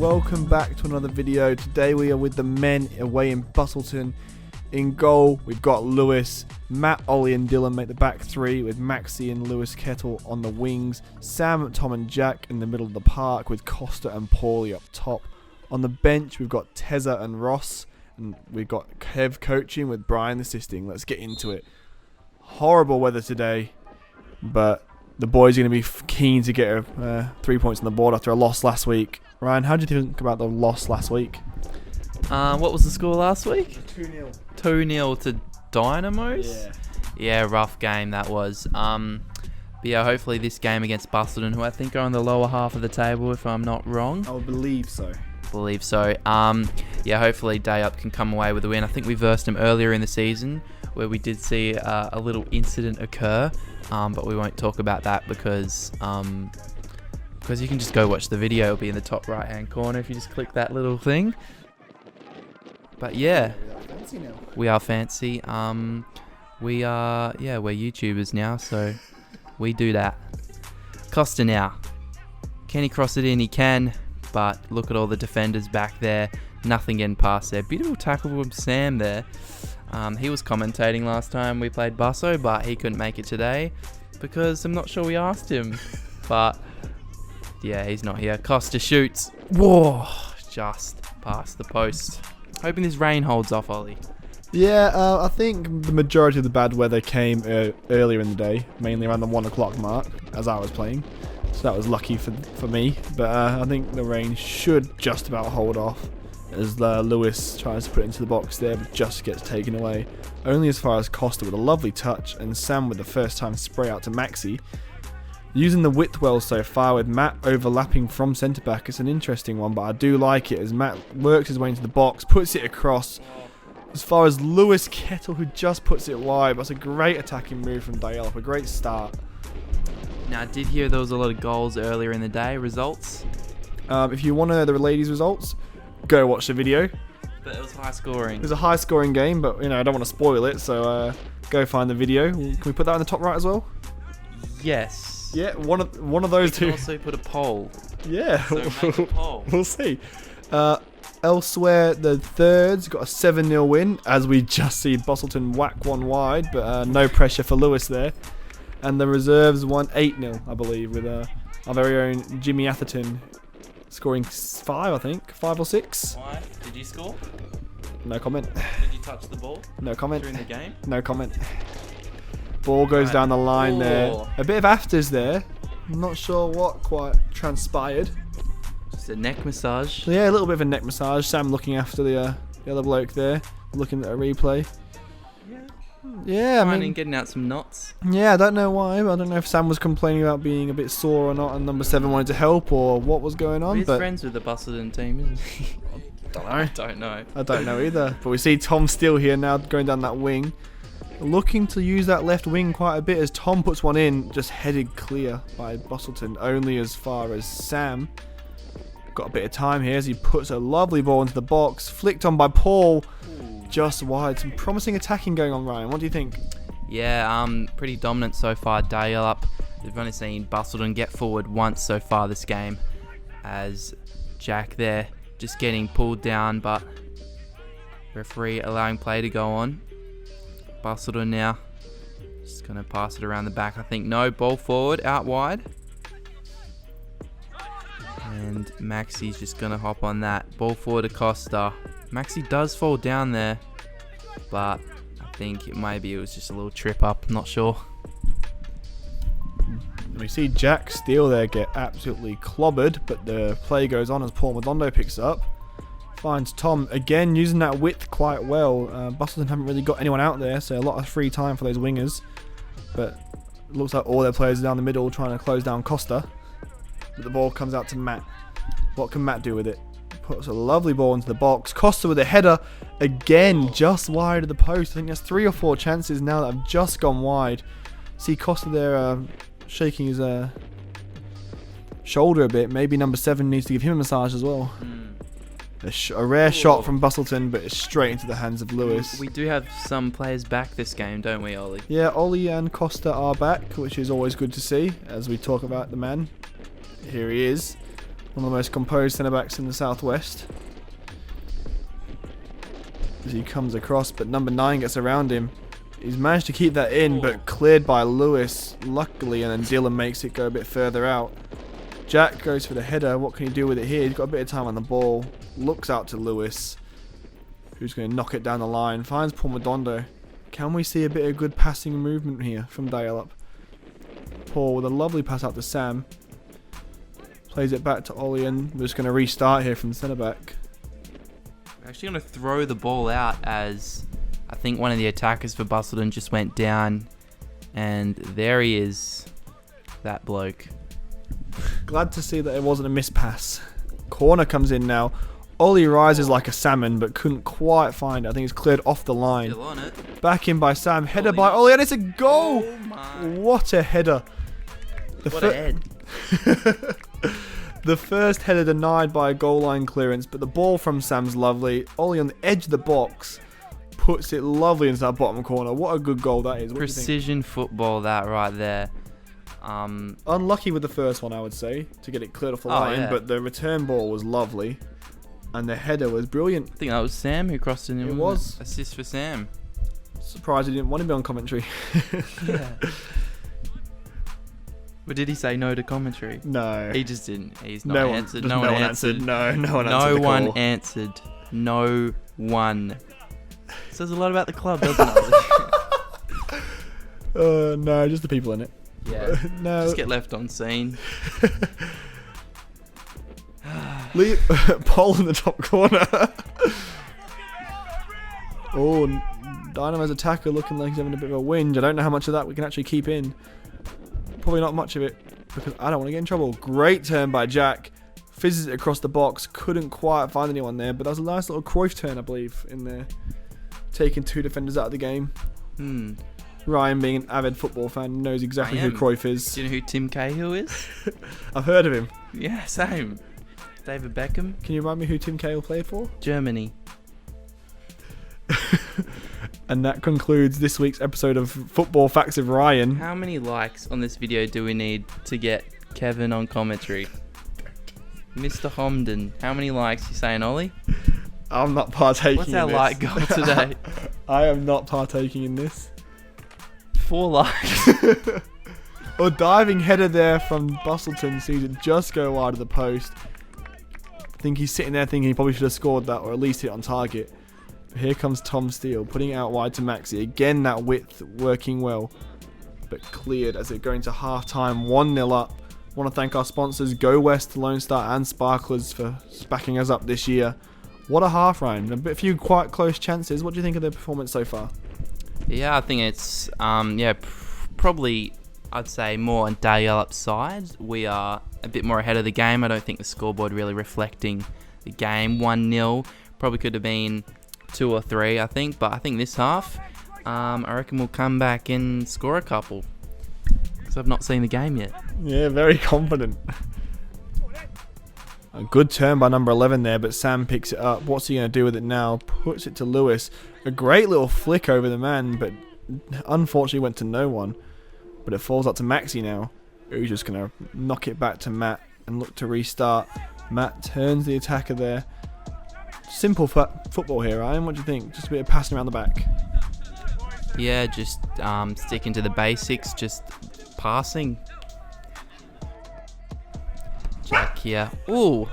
welcome back to another video. Today we are with the men away in Busselton. In goal we've got Lewis, Matt, Ollie and Dylan make the back three with Maxi and Lewis Kettle on the wings, Sam, Tom and Jack in the middle of the park with Costa and Paulie up top. On the bench we've got Tezza and Ross, and we've got Kev coaching with Brian assisting. Let's get into it. Horrible weather today, but the boys are going to be keen to get 3 points on the board after a loss last week. Ryan, how did you think about the loss last week? What was the score last week? 2-0. 2-0 to Dynamos? Yeah, rough game that was. But yeah, hopefully this game against Busselton, who I think are on the lower half of the table, if I'm not wrong. I would believe so. Yeah, hopefully Dalyellup can come away with a win. I think we versed them earlier in the season, where we did see a little incident occur, but we won't talk about that because you can just go watch the video. It'll be in the top right hand corner if you just click that little thing. But yeah, we are fancy. We're YouTubers now, so we do that. Costa now, can he cross it in? He can, but look at all the defenders back there. Nothing getting past there. Beautiful tackle from Sam there. He was commentating last time we played Busso, but he couldn't make it today because I'm not sure we asked him. But yeah, he's not here. Costa shoots. Whoa, just past the post. Hoping this rain holds off, Ollie. Yeah, I think the majority of the bad weather came earlier in the day, mainly around the 1 o'clock mark as I was playing. So that was lucky for me. But I think the rain should just about hold off, as Lewis tries to put it into the box there, but just gets taken away. Only as far as Costa with a lovely touch, and Sam with the first time spray out to Maxi. Using the width well so far, with Matt overlapping from centre back. It's an interesting one, but I do like it as Matt works his way into the box, puts it across as far as Lewis Kettle, who just puts it wide. That's a great attacking move from Dalyellup, a great start. Now, I did hear there was a lot of goals earlier in the day. Results? If you want to know the ladies' results, go watch the video. But it was high scoring. It was a high scoring game, but I don't want to spoil it, so go find the video. Can we put that in the top right as well? Yes. Yeah, one of those two. We can also put a poll. Yeah, So make a poll. We'll see. Elsewhere, the thirds got a 7-0 win, as we just see Busselton whack one wide, but no pressure for Lewis there. And the reserves won 8-0, I believe, with our very own Jimmy Atherton scoring 5, I think, 5 or 6. Why? Did you score? No comment. Did you touch the ball? No comment. During the game? No comment. Ball goes down the line there. A bit of afters there. I'm not sure what quite transpired. Just a neck massage. So yeah, a little bit of a neck massage. Sam looking after the other bloke there, looking at a replay. Yeah, I mean, getting out some knots. Yeah, I don't know why. I don't know if Sam was complaining about being a bit sore or not, and number 7 wanted to help, or what was going on. He's but friends with the Busselton team, isn't he? I don't know. I don't know either. But we see Tom still here now, going down that wing, looking to use that left wing quite a bit as Tom puts one in, just headed clear by Busselton, only as far as Sam. Got a bit of time here as he puts a lovely ball into the box, flicked on by Paul, just wide. Some promising attacking going on, Ryan. What do you think? Yeah, pretty dominant so far. Dalyellup. We've only seen Busselton get forward once so far this game, as Jack there just getting pulled down, but referee allowing play to go on. Busselton now just going to pass it around the back, I think. No, ball forward, out wide. And Maxi's just going to hop on that. Ball forward to Costa. Maxi does fall down there, but I think maybe it was just a little trip up. I'm not sure. We see Jack Steele there get absolutely clobbered, but the play goes on as Paul Madondo picks it up. Finds Tom again using that width quite well. Busselton haven't really got anyone out there, so a lot of free time for those wingers. But it looks like all their players are down the middle trying to close down Costa. But the ball comes out to Matt. What can Matt do with it? Puts a lovely ball into the box. Costa with a header again, just wide of the post. I think there's 3 or 4 chances now that have just gone wide. See Costa there shaking his shoulder a bit. Maybe number 7 needs to give him a massage as well. A rare shot from Busselton, but it's straight into the hands of Lewis. We do have some players back this game, don't we, Ollie? Yeah, Ollie and Costa are back, which is always good to see as we talk about the man. Here he is. One of the most composed centre-backs in the southwest. As he comes across, but number 9 gets around him. He's managed to keep that in, but cleared by Lewis, luckily, and then Dylan makes it go a bit further out. Jack goes for the header. What can he do with it here? He's got a bit of time on the ball. Looks out to Lewis, who's going to knock it down the line. Finds Paul Madondo. Can we see a bit of good passing movement here from Dalyellup? Paul with a lovely pass out to Sam. Plays it back to Ollie, and we're just going to restart here from centre-back. We're actually going to throw the ball out as I think one of the attackers for Busselton just went down. And there he is, that bloke. Glad to see that it wasn't a missed pass. Corner comes in now. Ollie rises like a salmon, but couldn't quite find it. I think it's cleared off the line. Still on it. Back in by Sam. Header by Ollie, and it's a goal! Oh my. What a header. What a head. The first header denied by a goal line clearance, but the ball from Sam's lovely. Ollie on the edge of the box puts it lovely into that bottom corner. What a good goal that is. What Precision football, that right there. Unlucky with the first one, I would say, to get it cleared off the line, yeah. but the return ball was lovely. And the header was brilliant. I think that was Sam who crossed it in. It was. Assist for Sam. Surprised he didn't want to be on commentary. Yeah. But did he say no to commentary? No. He just didn't. He's not answered. No one answered. No one answered. No the one call. answered. No one. Says a lot about the club, doesn't it? No, just the people in it. Yeah. No. Just get left on scene. Leave Paul in the top corner. Oh, Dynamo's attacker looking like he's having a bit of a whinge. I don't know how much of that we can actually keep in. Probably not much of it, because I don't want to get in trouble. Great turn by Jack. Fizzes it across the box. Couldn't quite find anyone there, but that was a nice little Cruyff turn, I believe, in there. Taking 2 defenders out of the game. Ryan, being an avid football fan, knows exactly who Cruyff is. Do you know who Tim Cahill is? I've heard of him. Yeah, same. David Beckham. Can you remind me who Tim Cahill played for? Germany. And that concludes this week's episode of Football Facts of Ryan. How many likes on this video do we need to get Kevin on commentary? Mr. Homden, how many likes you saying, Ollie? I'm not partaking What's in our this. like goal today? I am not partaking in this. 4 likes. A diving header there from Busselton sees it just go wide of the post. I think he's sitting there thinking he probably should have scored that, or at least hit on target. Here comes Tom Steele, putting it out wide to Maxi. Again, that width working well, but cleared as it going to half-time, 1-0 up. Want to thank our sponsors, Go West, Lone Star and Sparklers, for backing us up this year. What a half, Ryan. A few quite close chances. What do you think of their performance so far? Yeah, I think it's probably, I'd say, more on Dalyellup's side. We are a bit more ahead of the game. I don't think the scoreboard really reflecting the game. 1-0, probably could have been 2 or 3, I think. But I think this half, I reckon we'll come back and score a couple. Because I've not seen the game yet. Yeah, very confident. A good turn by number 11 there, but Sam picks it up. What's he going to do with it now? Puts it to Lewis. A great little flick over the man, but unfortunately went to no one. But it falls out to Maxi now, who's just going to knock it back to Matt and look to restart. Matt turns the attacker there. Simple football here, Ryan. What do you think? Just a bit of passing around the back. Yeah, just sticking to the basics, just passing. Jack here. Ooh.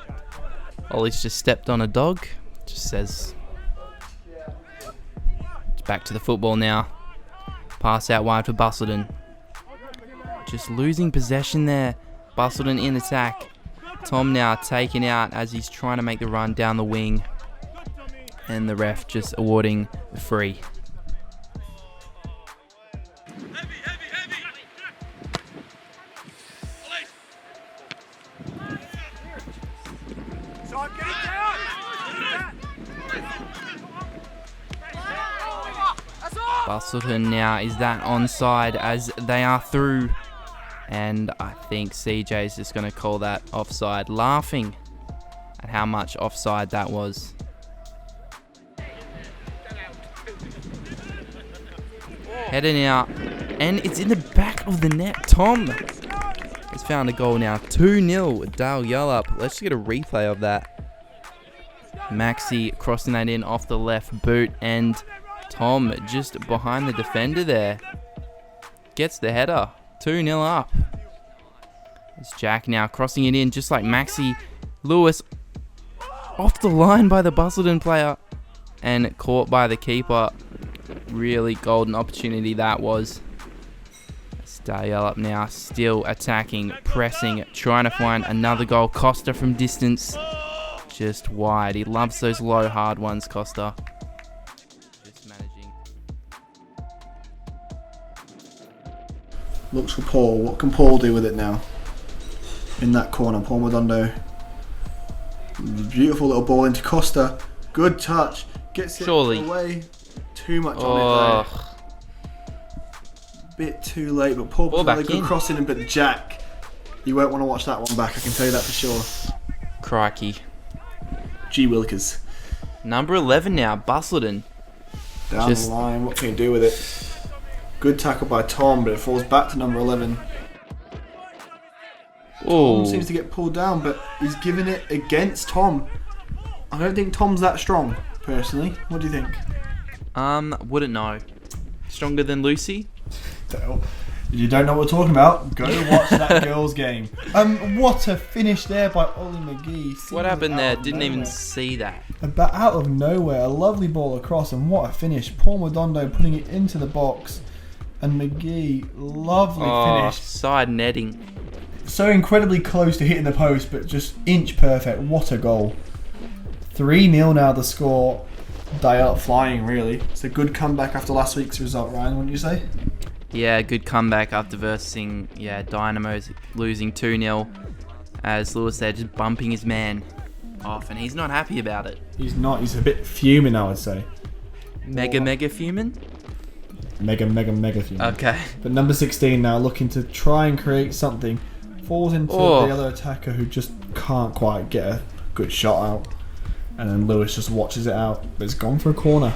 Ollie's just stepped on a dog. Just says. It's back to the football now. Pass out wide for Busselton. Just losing possession there. Busselton in attack. Tom now taken out as he's trying to make the run down the wing. And the ref just awarding the free. Busselton now, is that onside as they are through? And I think CJ is just going to call that offside, laughing at how much offside that was. Heading out, and it's in the back of the net. Tom is found a goal now. 2-0, Dalyellup. Let's just get a replay of that. Maxi crossing that in off the left boot, and Tom just behind the defender there. Gets the header. 2-0 up. It's Jack now crossing it in just like Maxi. Lewis off the line by the Busselton player and caught by the keeper. Really golden opportunity that was. Dalyellup now still attacking, pressing, trying to find another goal. Costa from distance, just wide. He loves those low, hard ones, Costa. Just managing. Looks for Paul. What can Paul do with it now? In that corner, Paul Madondo. Beautiful little ball into Costa. Good touch. Gets it away. Too much on it though. Bit too late, but Paul put a good crossing in, but Jack, you won't want to watch that one back, I can tell you that for sure. Crikey. G. Wilkers. Number 11 now, Busselton. Down the line, what can you do with it? Good tackle by Tom, but it falls back to number 11. Tom seems to get pulled down, but he's giving it against Tom. I don't think Tom's that strong, personally. What do you think? Wouldn't know. Stronger than Lucy? You don't know what we're talking about? Go watch that girls' game. What a finish there by Ollie McGee. What happened there? Didn't even see that. About out of nowhere, a lovely ball across, and what a finish. Paul Madondo putting it into the box, and McGee, lovely finish. Side netting. So incredibly close to hitting the post, but just inch perfect. What a goal. 3-0 now the score. Dalyellup flying, really. It's a good comeback after last week's result, Ryan, wouldn't you say? Yeah, good comeback after versing, Dynamo's losing 2-0. As Lewis there just bumping his man off, and he's not happy about it. He's not. He's a bit fuming, I would say. Mega fuming? Mega fuming. Okay. But number 16 now looking to try and create something. Falls into the other attacker who just can't quite get a good shot out. And then Lewis just watches it out. But it's gone for a corner.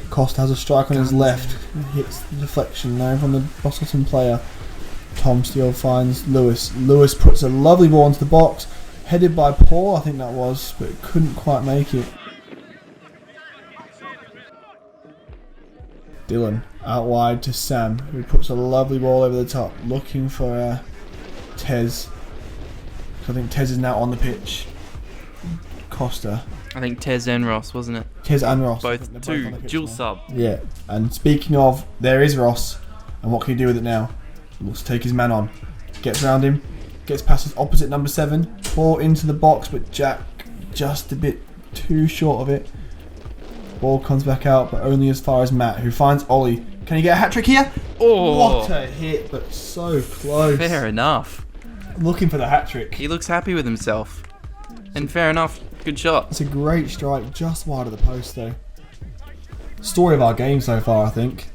Costa has a strike on his left. Hits the deflection now from the Busselton player. Tom Steele finds Lewis. Lewis puts a lovely ball into the box. Headed by Paul, I think that was, but couldn't quite make it. Dylan out wide to Sam, who puts a lovely ball over the top, looking for Tez. I think Tez is now on the pitch. Costa. I think Tez and Ross, wasn't it? Tez and Ross. Both two, dual sub. Yeah, and speaking of, there is Ross, and what can he do with it now? He wants to take his man on. Gets around him, gets past his opposite number 7, ball into the box, but Jack just a bit too short of it. Ball comes back out, but only as far as Matt, who finds Ollie. Can he get a hat-trick here? Oh! What a hit, but so close. Fair enough. Looking for the hat-trick. He looks happy with himself. And fair enough, good shot. It's a great strike, just wide of the post though. Story of our game so far, I think.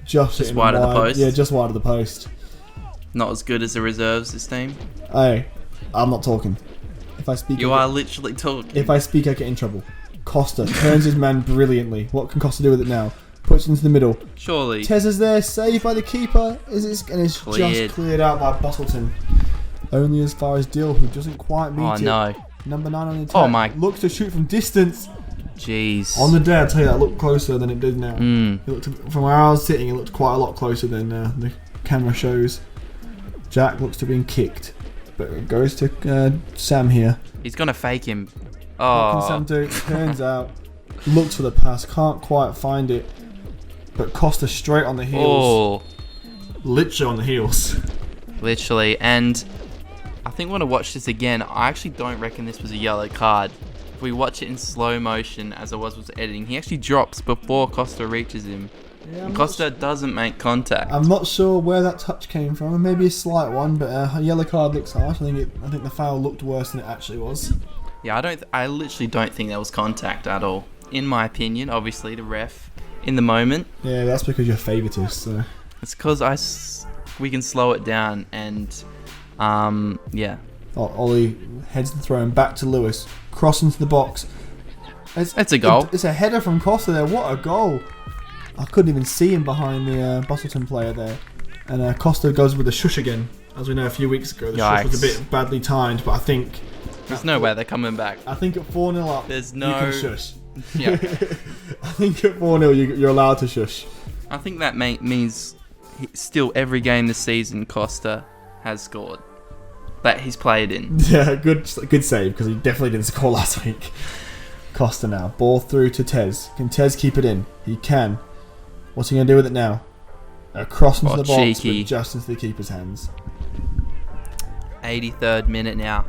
Just wide of the post? Yeah, just wide of the post. Not as good as the reserves this team. Hey, I'm not talking. If I speak, you are literally talking. If I speak, I get in trouble. Costa turns his man brilliantly. What can Costa do with it now? Puts it into the middle. Surely. Tez is there, saved by the keeper. And it's just cleared out by Busselton. Only as far as Dill, who doesn't quite meet it. Oh no. Number 9 on the attack. Oh my. Looks to shoot from distance. Jeez. On the day, I'll tell you that looked closer than it did now. It looked, from where I was sitting, it looked quite a lot closer than the camera shows. Jack looks to be kicked, but it goes to Sam here. He's gonna fake him. What can Sam do? Turns out, looks for the pass, can't quite find it, but Costa straight on the heels. Literally on the heels. Literally, and I think when I watch this again, I actually don't reckon this was a yellow card. If we watch it in slow motion, as I was editing, he actually drops before Costa reaches him. Yeah, and Costa doesn't make contact. I'm not sure where that touch came from. Maybe a slight one, but a yellow card looks harsh. I think the foul looked worse than it actually was. Yeah, I literally don't think that was contact at all. In my opinion, obviously the ref in the moment. Yeah, that's because you're favouritist. So. It's because we can slow it down and yeah. Ollie heads the throw back to Lewis. Cross into the box. It's a goal. It's a header from Costa there. What a goal. I couldn't even see him behind the Busselton player there. And Costa goes with the shush again. As we know, a few weeks ago, the shush was a bit badly timed, but I think... There's no way they're coming back. I think at 4-0 up, There's you can shush. Yeah. I think at 4-0, you're allowed to shush. I think that means still every game this season Costa has scored. That he's played in. Yeah, good save, because he definitely didn't score last week. Costa now. Ball through to Tez. Can Tez keep it in? He can. What's he going to do with it now? A cross into the box, cheeky. but just into the keeper's hands. 83rd minute now.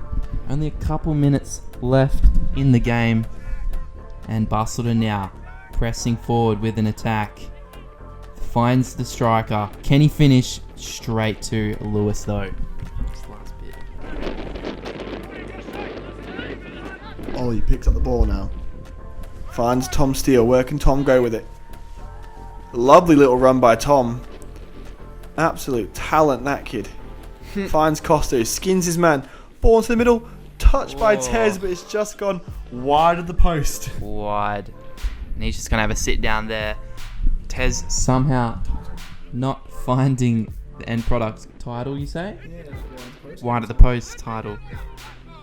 Only a couple minutes left in the game. And Busselton now pressing forward with an attack. Finds the striker. Can he finish? Straight to Lewis though. This last bit. Ollie picks up the ball now. Finds Tom Steele. Where can Tom go with it? Lovely little run by Tom. Absolute talent, that kid. Finds Costa, who skins his man. Ball into the middle. Touched by Tez, but it's just gone wide of the post. Wide. And he's just going to have a sit down there. Tez somehow not finding the end product title, you say? Yeah, wide of the post title.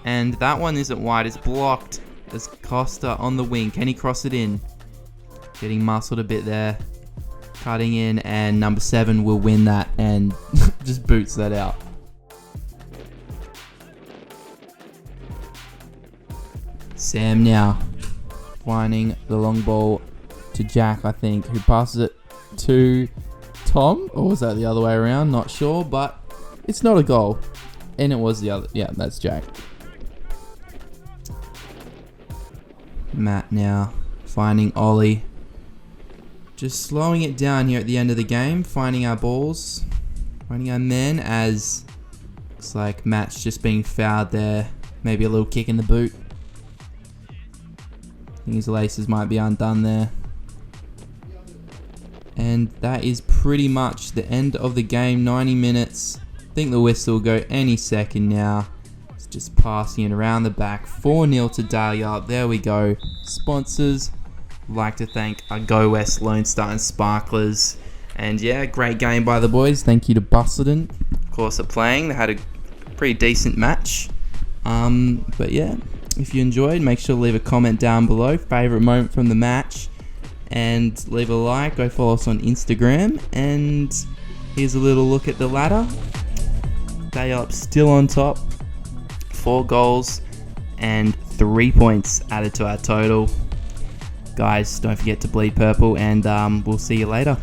And that one isn't wide, it's blocked. There's Costa on the wing. Can he cross it in? Getting muscled a bit there. Cutting in, and number 7 will win that and just boots that out. Sam now finding the long ball to Jack, I think, who passes it to Tom, or was that the other way around? Not sure, but it's not a goal. And it was the other. Yeah, that's Jack. Matt now finding Ollie. Just slowing it down here at the end of the game, finding our balls, finding our men, as looks like Matt's just being fouled there. Maybe a little kick in the boot. I think his laces might be undone there. And that is pretty much the end of the game, 90 minutes. I think the whistle will go any second now. It's just passing it around the back. 4-0 to Dalyellup. There we go. Sponsors. Like to thank our Go West Lone Star and Sparklers. And yeah, great game by the boys. Thank you to Busselton, of course, at playing. They had a pretty decent match. But yeah, if you enjoyed, make sure to leave a comment down below. Favourite moment from the match. And leave a like. Go follow us on Instagram. And here's a little look at the ladder. Dalyellup still on top. 4 goals and 3 points added to our total. Guys, don't forget to bleed purple, and we'll see you later.